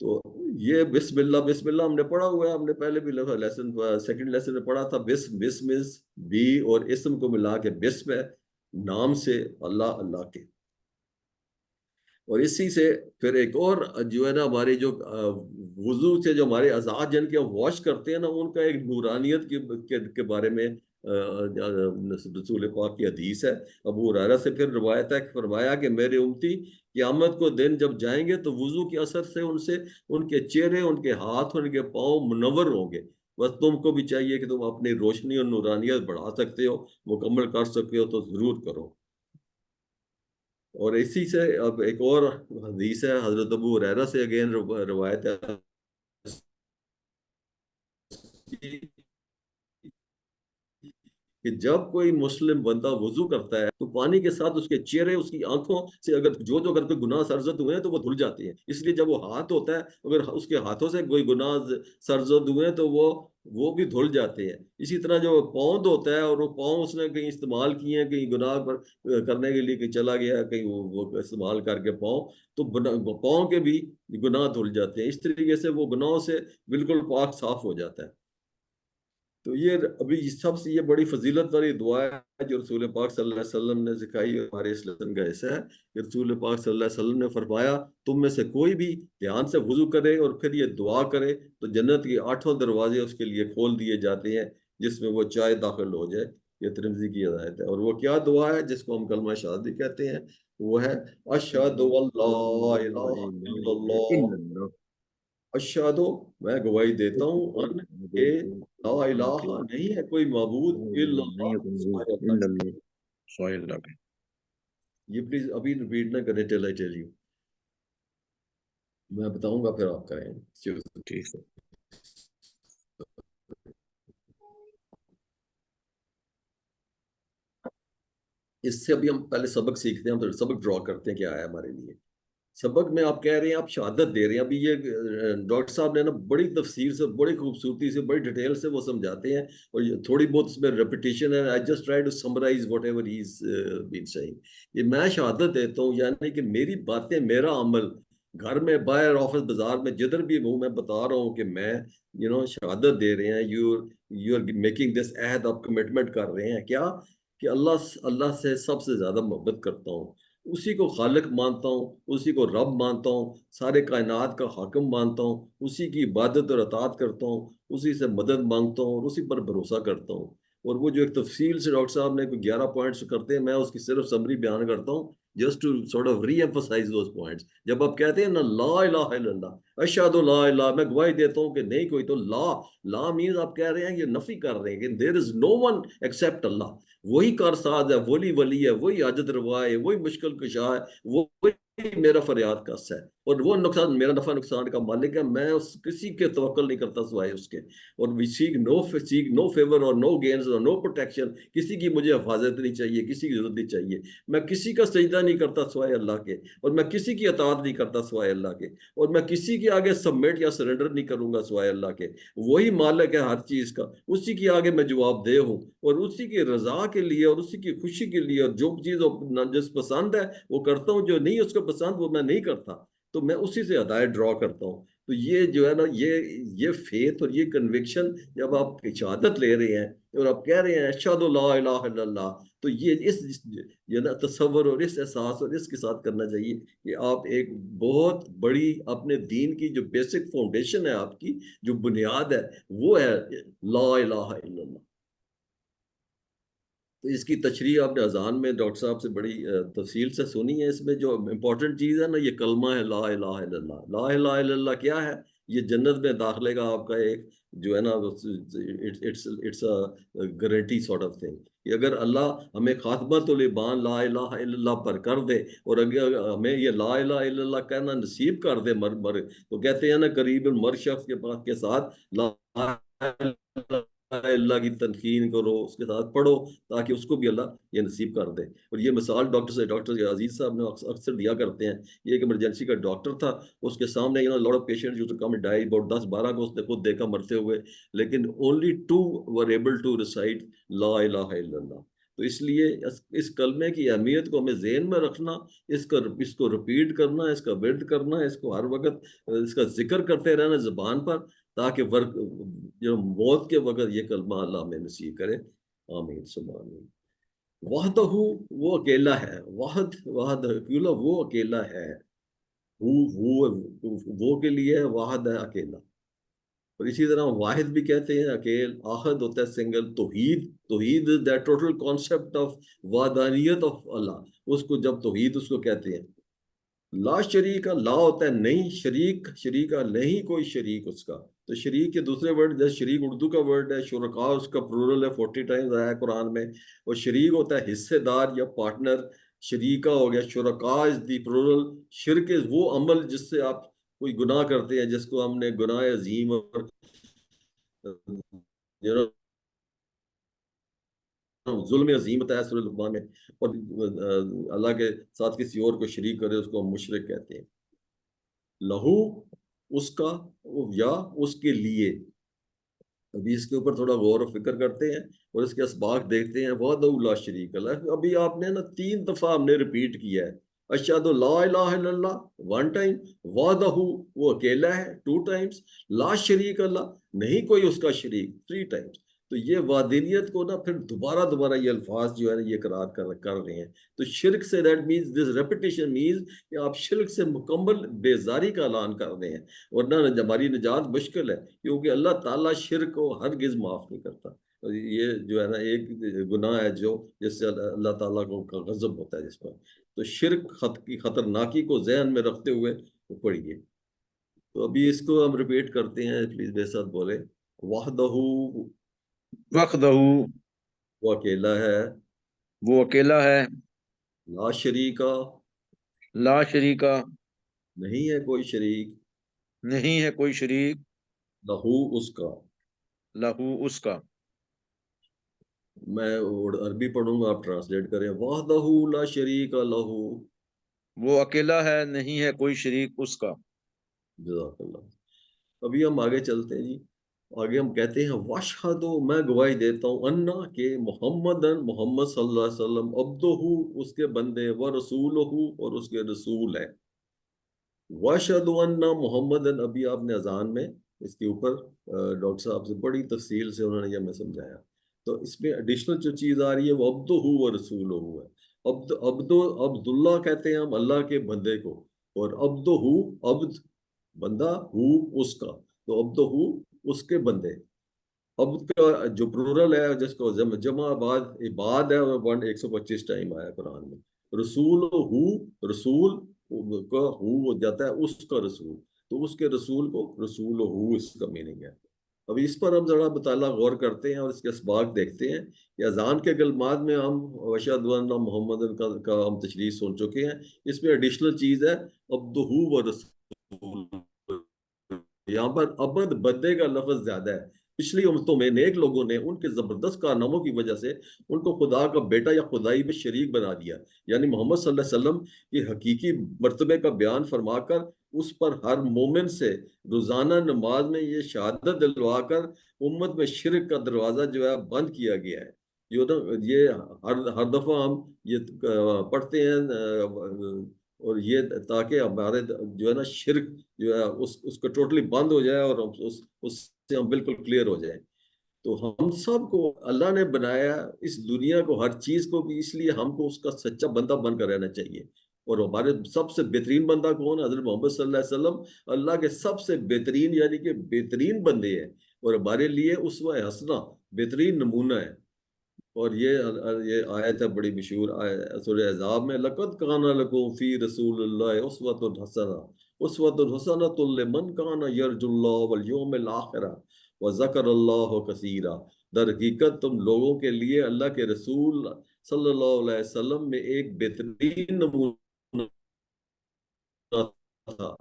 تو یہ بسم اللہ ہم نے پڑھا ہوا ہے. ہم نے پہلے بھی لیسن سیکنڈ لیسن میں پڑھا تھا. بسم بی اور اسم کو ملا کے بسم ہے، نام سے اللہ، اللہ کے. اور اسی سے پھر ایک اور جو ہے نا ہمارے جو وضو سے جو ہمارے اعضاء جن کے واش کرتے ہیں نا، ان کا ایک نورانیت کے بارے میں رسول پاک کی حدیث ہے. ابو ہریرہ سے پھر روایت ہے، فرمایا کہ میرے امتی قیامت کو دن جب جائیں گے تو وضو کے اثر سے ان کے چہرے، ان کے ہاتھ، ان کے پاؤں منور ہوں گے. بس تم کو بھی چاہیے کہ تم اپنی روشنی اور نورانیت بڑھا سکتے ہو، مکمل کر سکتے ہو تو ضرور کرو. اور اسی سے اب ایک اور حدیث ہے حضرت ابو ہریرہ سے اگین روایت ہے کہ جب کوئی مسلم بندہ وضو کرتا ہے تو پانی کے ساتھ اس کے چہرے، اس کی آنکھوں سے اگر کوئی گناہ سرزد ہوئے ہیں تو وہ دھل جاتے ہیں. اس لیے جب وہ ہاتھ ہوتا ہے، اگر اس کے ہاتھوں سے کوئی گناہ سرزد ہوئے ہیں تو وہ بھی دھل جاتے ہیں. اسی طرح جو پاؤں ہوتا ہے، اور وہ پاؤں اس نے کہیں استعمال کیے ہیں، کہیں گناہ پر کرنے کے لیے کہیں چلا گیا ہے، کہیں وہ استعمال کر کے پاؤں، تو پاؤں کے بھی گناہ دھل جاتے ہیں. اس طریقے سے وہ گناہوں سے بالکل پاک صاف ہو جاتا ہے. تو یہ ابھی سب سے یہ بڑی فضیلت والی دعا ہے جو رسول پاک صلی اللہ علیہ وسلم نے سکھائی. ہمارے اس لیسن کا حصہ ہے کہ رسول پاک صلی اللہ علیہ وسلم نے فرمایا تم میں سے کوئی بھی دھیان سے وضو کرے اور پھر یہ دعا کرے تو جنت کے 8 دروازے اس کے لیے کھول دیے جاتے ہیں جس میں وہ چاہے داخل ہو جائے. یہ ترمذی کی ہدایت ہے. اور وہ کیا دعا ہے جس کو ہم کلمہ شہادت بھی کہتے ہیں؟ وہ ہے اشہد ان لا الہ الا اللہ، اشہدو، میں گواہی دیتا ہوں ان کہ لا الہ، نہیں ہے کوئی معبود الا اللہ، سوائے اللہ کے. سوائے اللہ کے. یہ پلیز ابھی ریپیٹ نہ کریں ٹیل آئی ٹیل یو. میں بتاؤں گا پھر آپ کریں. ٹھیک ہے. اس سے ابھی ہم پہلے سبق سیکھتے ہیں، ہم سبق ڈرا کرتے ہیں کیا ہے ہمارے لیے. سبق میں آپ کہہ رہے ہیں، آپ شہادت دے رہے ہیں. ابھی یہ ڈاکٹر صاحب نے نا بڑی تفصیل سے، بڑی خوبصورتی سے، بڑی ڈیٹیل سے وہ سمجھاتے ہیں، اور یہ تھوڑی بہت اس میں ریپیٹیشن ہے. I just try to summarise what he has been saying. یہ میں شہادت دیتا ہوں، یعنی کہ میری باتیں، میرا عمل، گھر میں، باہر، آفس، بازار میں، جدھر بھی ہوں، میں بتا رہا ہوں کہ میں شہادت دے رہے ہیں. یو آر میکنگ دس عہد، آپ کمٹمنٹ کر رہے ہیں کیا؟ کہ اللہ سے سب سے زیادہ محبت کرتا ہوں، اسی کو خالق مانتا ہوں، اسی کو رب مانتا ہوں، سارے کائنات کا حاکم مانتا ہوں، اسی کی عبادت اور اطاعت کرتا ہوں، اسی سے مدد مانگتا ہوں اور اسی پر بھروسہ کرتا ہوں. اور وہ جو ایک تفصیل سے ڈاکٹر صاحب نے کوئی 11 پوائنٹس کرتے ہیں، میں اس کی صرف سمری بیان کرتا ہوں just to sort of re emphasise those points. جب آپ کہتے ہیں نا لا الہ الا اللہ، اشہد لا الہ، میں گواہی دیتا ہوں کہ نہیں کوئی، تو لا مینز آپ کہہ رہے ہیں، یہ نفی کر رہے ہیں کہ دیر از نو ون ایکسپٹ اللہ. وہی کارساز ہے، ولی ہے، وہی حاجت روا ہے، وہی مشکل کشا ہے، وہی میرا فریاد کس ہے، اور وہ نقصان، میرا نفع نقصان کا مالک ہے. میں کسی کے توکل نہیں کرتا سوائے اس کے. اور وی سیک نو فیور اور نو گینز اور نو پروٹیکشن. کسی کی مجھے حفاظت نہیں چاہیے، کسی کی ضرورت نہیں چاہیے. میں کسی کا سجدہ نہیں کرتا سوائے اللہ کے، اور میں کسی کی اطاعت نہیں کرتا سوائے اللہ کے، اور میں کسی کے آگے سبمٹ یا سرنڈر نہیں کروں گا سوائے اللہ کے. وہی مالک ہے ہر چیز کا، اسی کے آگے میں جواب دہ ہوں، اور اسی کی رضا کے لیے اور اسی کی خوشی کے لیے، اور جو چیز جس پسند ہے وہ کرتا ہوں، جو نہیں اس کو پسند وہ میں نہیں کرتا. تو میں اسی سے ہدایت ڈرا کرتا ہوں. تو یہ جو ہے نا، یہ فیتھ اور یہ کنوکشن، جب آپ شہادت لے رہے ہیں اور آپ کہہ رہے ہیں اشہد لا الہ الا اللہ، تو یہ نا تصور اور اس احساس اور اس کے ساتھ کرنا چاہیے کہ آپ ایک بہت بڑی اپنے دین کی جو بیسک فاؤنڈیشن ہے، آپ کی جو بنیاد ہے، وہ ہے لا الہ الا اللہ. تو اس کی تشریح آپ نے اذان میں ڈاکٹر صاحب سے بڑی تفصیل سے سنی ہے. اس میں جو امپورٹنٹ چیز ہے نا، یہ کلمہ ہے لا الہ الا اللہ. لا الہ الا اللہ کیا ہے؟ یہ جنت میں داخلے کا آپ کا ایک جو ہے نا، it's a guarantee sort of thing. کہ اگر اللہ ہمیں خاتمۃ الایمان لا الہ الا اللہ پر کر دے، اور اگر ہمیں یہ لا الہ الا اللہ کہنا نصیب کر دے مر تو کہتے ہیں نا، قریب المر شخص کے ساتھ لا اللہ کی تنقین کرو، اس کے ساتھ پڑھو، تاکہ اس کو بھی اللہ یہ نصیب کر دے. اور یہ مثال ڈاکٹر عزیز صاحب نے اکثر دیا کرتے ہیں. یہ ایک ایمرجنسی کا ڈاکٹر تھا، اس کے سامنے lot of patient used to come and die, about 10-12 کو اس نے خود دیکھا مرتے ہوئے، لیکن only 2 were able to recite لا الہ الا اللہ. تو اس لیے اس کلمے کی اہمیت کو ہمیں ذہن میں رکھنا، اس کو رپیٹ کرنا، اس کا ورد کرنا، اس کو ہر وقت اس کا ذکر کرتے رہنا زبان پر، تاکہ موت کے وقت یہ کلمہ اللہ ہمیں نصیب کرے. آمین ثم آمین. وحدہ، وہ اکیلا ہے. وحد اکیلا، وہ اکیلا ہے. وہ کے لیے واحد ہے، اکیلا. اور اسی طرح واحد بھی کہتے ہیں اکیل. آحد ہوتا ہے سنگل. توحید the total concept of وحدانیت آف اللہ. اس کو جب توحید اس کو کہتے ہیں. لا شریک، لا ہوتا ہے نہیں، شریک نہیں کوئی شریک اس کا. تو شریک کے دوسرے ورڈ، جیسے شریک اردو کا ورڈ ہے، شرکاء اس کا پلورل ہے، 40 ٹائمز آیا ہے قرآن میں. اور شریک ہوتا ہے حصے دار یا پارٹنر. شریکہ ہو گیا. شرکاء از دی پلورل. شرک وہ عمل جس سے آپ کوئی گناہ کرتے ہیں، جس کو ہم نے گناہ عظیم اور ظلم عظیم بتایا سورہ لقمان میں. اور اللہ کے ساتھ کسی اور کو شریک کرے، اس کو ہم مشرک کہتے ہیں. لہو، اس کا، یا اس کے لیے. ابھی اس کے اوپر تھوڑا غور و فکر کرتے ہیں اور اس کے اسباق دیکھتے ہیں. وحدہ لا شریک لہ، ابھی آپ نے نا 3 دفعہ ہم نے ریپیٹ کیا ہے. اشہد لا الہ الا اللہ 1 ٹائم، وحدہ وہ اکیلا ہے 2 ٹائمز، لا شریک اللہ نہیں کوئی اس کا شریک 3 ٹائمز. تو یہ وحدانیت کو نا پھر دوبارہ یہ الفاظ جو ہے نا یہ اقرار کر رہے ہیں. تو شرک سے that means this repetition means کہ آپ شرک سے مکمل بیزاری کا اعلان کر رہے ہیں. ورنہ ہماری نجات مشکل ہے، کیونکہ اللہ تعالیٰ شرک کو ہرگز معاف نہیں کرتا. یہ جو ہے نا ایک گناہ ہے جس سے اللہ تعالیٰ کو غضب ہوتا ہے جس پر. تو شرک کی خطرناکی کو ذہن میں رکھتے ہوئے پڑھیے. تو ابھی اس کو ہم ریپیٹ کرتے ہیں، پلیز میرے ساتھ بولے. وحدہ، وحدہ، وہ اکیلا ہے. وہ اکیلا ہے. لا شریکا، لا شریکا، نہیں ہے کوئی شریک. نہیں ہے کوئی شریک. لہو، اس کا. لہو، اس کا. میں عربی پڑھوں گا، آپ ٹرانسلیٹ کریں. وحدہ لا شریک لہو. وہ اکیلا ہے نہیں ہے کوئی شریک اس کا. جزاک اللہ. ابھی ہم آگے چلتے ہیں جی. آگے ہم کہتے ہیں واشہدو، میں گواہی دیتا ہوں، انا کہ محمد صلی اللہ علیہ وسلم عبدہ، اس کے بندے، ورسولہ، اور اس کے رسول ہیں. واشہدو انا محمد، ابھی آپ نے اذان میں اس کے اوپر ڈاکٹر صاحب سے بڑی تفصیل سے انہوں نے یہ ہمیں سمجھایا. تو اس میں ایڈیشنل جو چیز آ رہی ہے وہ عبدہ ورسولہ ہے. عبد اللہ کہتے ہیں ہم اللہ کے بندے کو، اور عبدہ، عبد بندہ، ہو اس کا، تو عبدہ اس کے بندے. عبد کا جو پلورل ہے جس کو جمع عباد ہے، وہ 125 ٹائم آیا قرآن میں. رسول ہو، رسول کا ہو ہو جاتا ہے اس کا رسول، تو اس کے رسول کو رسول ہو اس کا میننگ ہے. ابھی اس پر ہم ذرا مطالعہ غور کرتے ہیں اور اس کے اسباق دیکھتے ہیں کہ اذان کے کلمات میں ہم واشہد ان محمد کا ہم تشریح سن چکے ہیں. اس میں ایڈیشنل چیز ہے عبدہ و رسول. یہاں پر عبد بندے کا لفظ زیادہ ہے. پچھلی امتوں میں نیک لوگوں نے ان کے زبردست کارناموں کی وجہ سے ان کو خدا کا بیٹا یا خدائی میں شریک بنا دیا. یعنی محمد صلی اللہ علیہ وسلم کی حقیقی مرتبے کا بیان فرما کر اس پر ہر مومن سے روزانہ نماز میں یہ شہادت دلوا کر امت میں شرک کا دروازہ جو ہے بند کیا گیا ہے. یہ ہر دفعہ ہم یہ پڑھتے ہیں، اور یہ تاکہ ہمارے جو ہے نا شرک جو ہے اس کو ٹوٹلی بند ہو جائے اور اس سے ہم بالکل کلیئر ہو جائیں. تو ہم سب کو اللہ نے بنایا اس دنیا کو، ہر چیز کو بھی، اس لیے ہم کو اس کا سچا بندہ بن کر رہنا چاہیے. اور ہمارے سب سے بہترین بندہ کون ہے؟ حضرت محمد صلی اللہ علیہ وسلم اللہ کے سب سے بہترین یعنی کہ بہترین بندے ہیں، اور ہمارے لیے اسوہ حسنہ بہترین نمونہ ہے. اور یہ آیت ہے بڑی مشہور سورہ احزاب میں، لقد کان لکم فی رسول اللہ اسوۃ حسنہ، اسوۃ حسنۃ لمن کان یرجو اللہ والیوم الآخر وذکر اللہ کثیرا. در حقیقت تم لوگوں کے لیے اللہ کے رسول صلی اللہ علیہ وسلم میں ایک بہترین نمونہ تھا،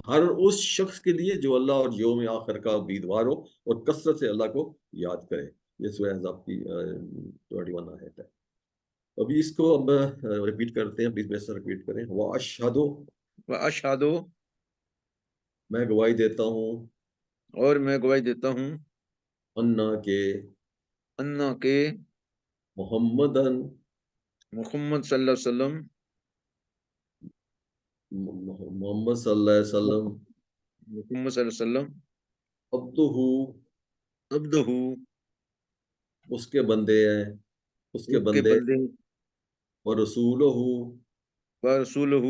ہر اس شخص کے لیے جو اللہ اور یوم آخر کا امیدوار ہو اور کثرت سے اللہ کو یاد کرے. یہ سورہ احزاب کی 21 آیت ہے. ابھی اس کو اب ریپیٹ کرتے ہیں، پلیز میرے ساتھ ریپیٹ کریں. وَأَشْهَدُ، وَأَشْهَدُ، میں گواہی دیتا ہوں، اور میں گواہی دیتا ہوں، انا کہ انا کہ محمدن، محمد صلی اللہ علیہ وسلم، محمد صلی اللہ علیہ وسلم محمد صلی اللہ علیہ وسلم عبدہ، عبدہ، اس کے بندے ہیں، اس کے اس کے بندے، بندے، اور رسولہ، ورسولہ،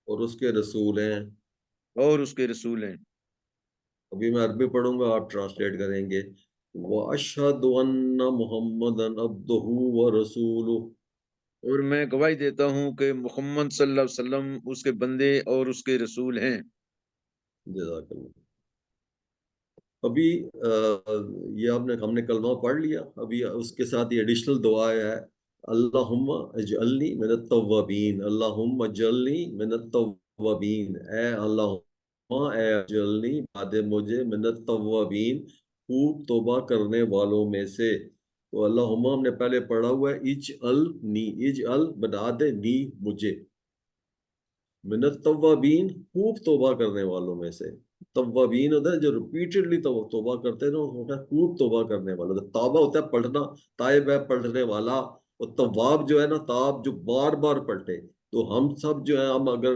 اور اس کے رسول ہیں. اور اس کے رسول ہیں. ابھی میں عربی پڑھوں گا، آپ ٹرانسلیٹ کریں گے. وَأَشْهَدُ أَنَّ مُحَمَّدًا عَبْدُهُ وَرَسُولُهُ، اور میں گواہی دیتا ہوں کہ محمد صلی اللہ علیہ وسلم اس کے بندے اور اس کے رسول ہیں. جزاک اللہ. ابھی یہ ہم نے کلمہ پڑھ لیا. ابھی اس کے ساتھ یہ ایڈیشنل دعا ہے، اللہم اجعلنی من التوابین، اللہم اجعلنی من التوابین، اے اللہ، اے اجعلنی باد مجھے من التوابین، خوب توبہ کرنے والوں میں سے. تو اللہم ہم نے پہلے پڑھا ہوا ہے اجعلنی، اجعل بنا دے نی مجھے، من التوابین خوب توبہ کرنے والوں میں سے. توابین ہوتا ہے جو ریپیٹڈلی توبہ کرتے ہیں نا، ہوتا ہے خوب توبہ کرنے والا. توبہ ہوتا ہے پلٹنا، تائب ہے پلٹنے والا، اور تواب جو ہے نا، تاب جو بار بار پلٹے. تو ہم سب جو ہے، ہم اگر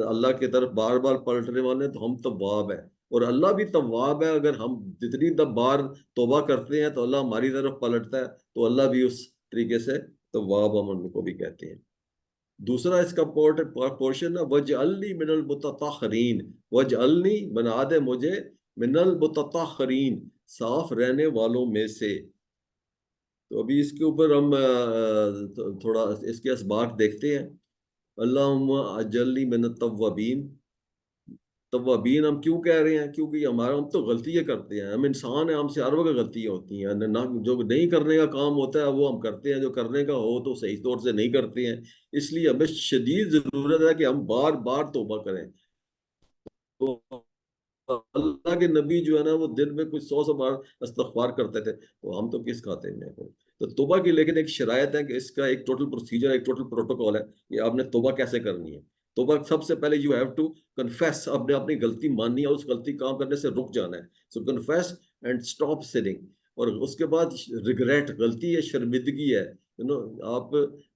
اللہ کی طرف بار بار پلٹنے والے ہیں تو ہم تواب ہیں، اور اللہ بھی تواب ہے. اگر ہم جتنی بار توبہ کرتے ہیں تو اللہ ہماری طرف پلٹتا ہے، تو اللہ بھی اس طریقے سے تواب ہم ان کو بھی کہتے ہیں. دوسرا اس کا پورشن ہے وَجْعَلْنِي مِنَ الْمُتَطَہِّرِينَ، وَجْعَلْنِي بنا دے مجھے من المتطہرین، صاف رہنے والوں میں سے. تو ابھی اس کے اوپر ہم تھوڑا اس کے اسباق دیکھتے ہیں. اللہم اجعلنی من التوابین. توابین ہم کیوں کہہ رہے ہیں؟ کیونکہ ہم تو غلطیاں کرتے ہیں، ہم انسان ہیں، ہم سے ہر وقت غلطیاں ہوتی ہیں. جو نہیں کرنے کا کام ہوتا ہے وہ ہم کرتے ہیں، جو کرنے کا ہو تو صحیح طور سے نہیں کرتے ہیں. اس لیے ہمیں شدید ضرورت ہے کہ ہم بار بار توبہ کریں. تو اللہ کے نبی جو ہے نا وہ دن میں کچھ 100 بار استغفار کرتے تھے، تو ہم تو کس کھاتے ہیں کوئی. تو توبہ کی لیکن ایک شرائط ہے کہ اس کا ایک ٹوٹل پروسیجر، ایک ٹوٹل پروٹوکول ہے کہ آپ نے توبہ کیسے کرنی ہے. توبہ سب سے پہلے یو ہیو ٹو کنفیس، آپ نے اپنی غلطی ماننی ہے، اس غلطی کام کرنے سے رک جانا ہے. سو کنفیس اینڈ اسٹاپ سننگ. اور اس کے بعد ریگریٹ، غلطی ہے، شرمندگی ہے، آپ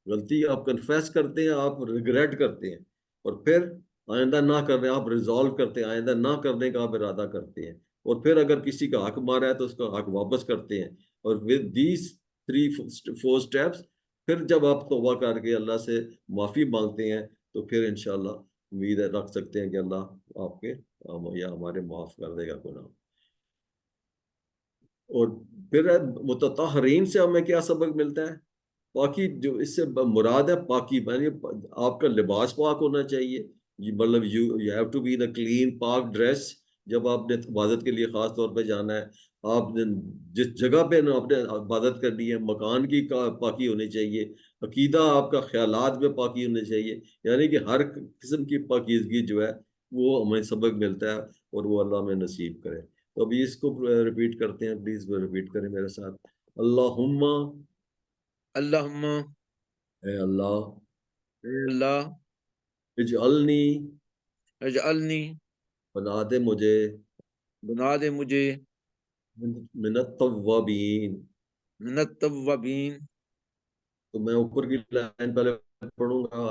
غلطی آپ کنفیس کرتے ہیں، آپ ریگریٹ کرتے ہیں، اور پھر آئندہ نہ کرنے آپ ریزالو کرتے ہیں، آئندہ نہ کرنے کا آپ ارادہ کرتے ہیں، اور پھر اگر کسی کا حق مارا ہے تو اس کا حق واپس کرتے ہیں. اور ود دیز 3-4 اسٹیپس پھر جب آپ توبہ کر کے اللہ سے معافی مانگتے ہیں تو پھر انشاءاللہ امید رکھ سکتے ہیں کہ اللہ آپ کے یا ہمارے معاف کر دے گا گناہ. اور پھر متطہرین سے ہمیں کیا سبق ملتا ہے؟ پاکی، جو اس سے مراد ہے پاکی، یعنی آپ کا لباس پاک ہونا چاہیے. مطلب you have to be in a clean پاک ڈریس. جب آپ نے عبادت کے لیے خاص طور پہ جانا ہے، آپ نے جس جگہ پہ آپ نے عبادت کرنی ہے، مکان کی پاکی ہونی چاہیے، عقیدہ آپ کا، خیالات میں پاکی ہونی چاہیے. یعنی کہ ہر قسم کی پاکیزگی جو ہے وہ ہمیں سبق ملتا ہے، اور وہ اللہ ہمیں نصیب کرے. تو ابھی اس کو ریپیٹ کرتے ہیں، پلیز ریپیٹ کریں میرے ساتھ. اللہم، اللہم، اے اللہ، اے اللہ، اجعلنی، اجعلنی، بنا دے مجھے، بنا دے مجھے، من التوابین. من التوابین. تو میں اوپر کی لائن پہلے پڑھوں گا.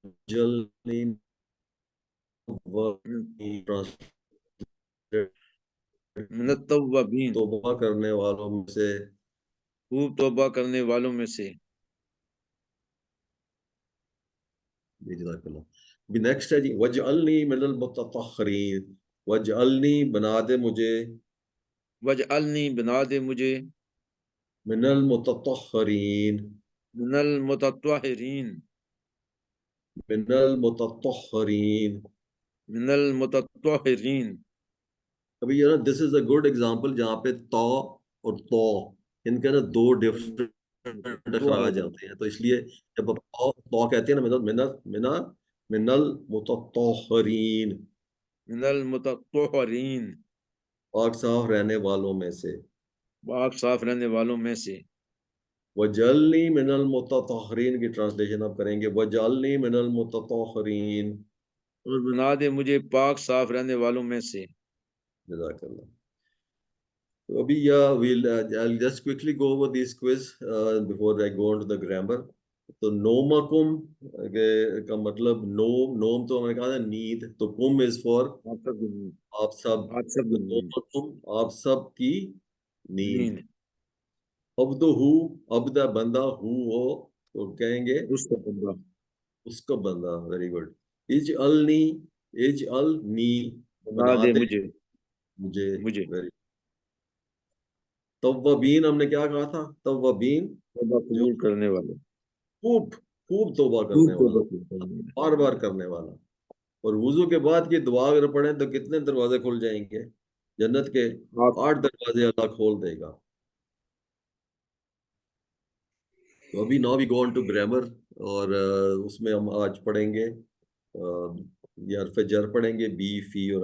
اجعلنی من التوابین، توبہ کرنے والوں میں سے. خوب توبہ کرنے والوں میں سے. جزاک اللہ. بھی نیکسٹ ہے جی، وجعلنی من المتطہرین. وجعلنی، بنا دے مجھے، وجعلنی، بنا دے مجھے، من المتطہرین، من المتطہرین، من المتطہرین. من المتطہرین. ابھی یہ نا دس از اے گڈ ایگزامپل جہاں پہ تا اور تو ان کے نا دو ڈفرنٹ دو اخراج الگ آتے ہیں. تو اس لیے جب آپ تو کہتے ہیں نا، من المتطہرین، من المتطہرین، پاک صاف رہنے والوں میں سے. پاک صاف رہنے والوں میں سے. وجعلنی من المتطہرین کی ٹرانسلیشن آپ کریں گے، وجعلنی من المتطہرین. اور بنا دے مجھے پاک صاف رہنے والوں میں سے. جزاک اللہ. تو ابھی I'll just quickly go over these quiz before I go on to the grammar. تو نومکم کا مطلب نوم تو ہم نے کہا تھا نیند، تو کم از فار آپ سب کی نیند، آپ سب. آپ سب کی نیند، نومکم آپ سب کی نیند. نیند. عبد ہو، عبد بندہ، ہو ہو تو کہیں گے اس کا بندہ. اس کا بندہ. Very good. اجعلنی، اجعلنی، بنا بنا دے دے مجھے، مجھے. مجھے. ویری. توابین ہم نے کیا کہا تھا؟ توابین توبہ جو قبول کرنے والے، خوب خوب توبہ خوب کرنے والا، توبہ کرنے والے. بار بار کرنے والا. اور وضو کے بعد کی دعا اگر پڑھیں تو کتنے دروازے کھل جائیں گے؟ جنت کے آپ 8 دروازے اللہ کھول دے گا. تو ابھی now we go on to grammar, اور اس میں ہم آج پڑھیں گے یہ حرف جر پڑھیں گے، بی، فی اور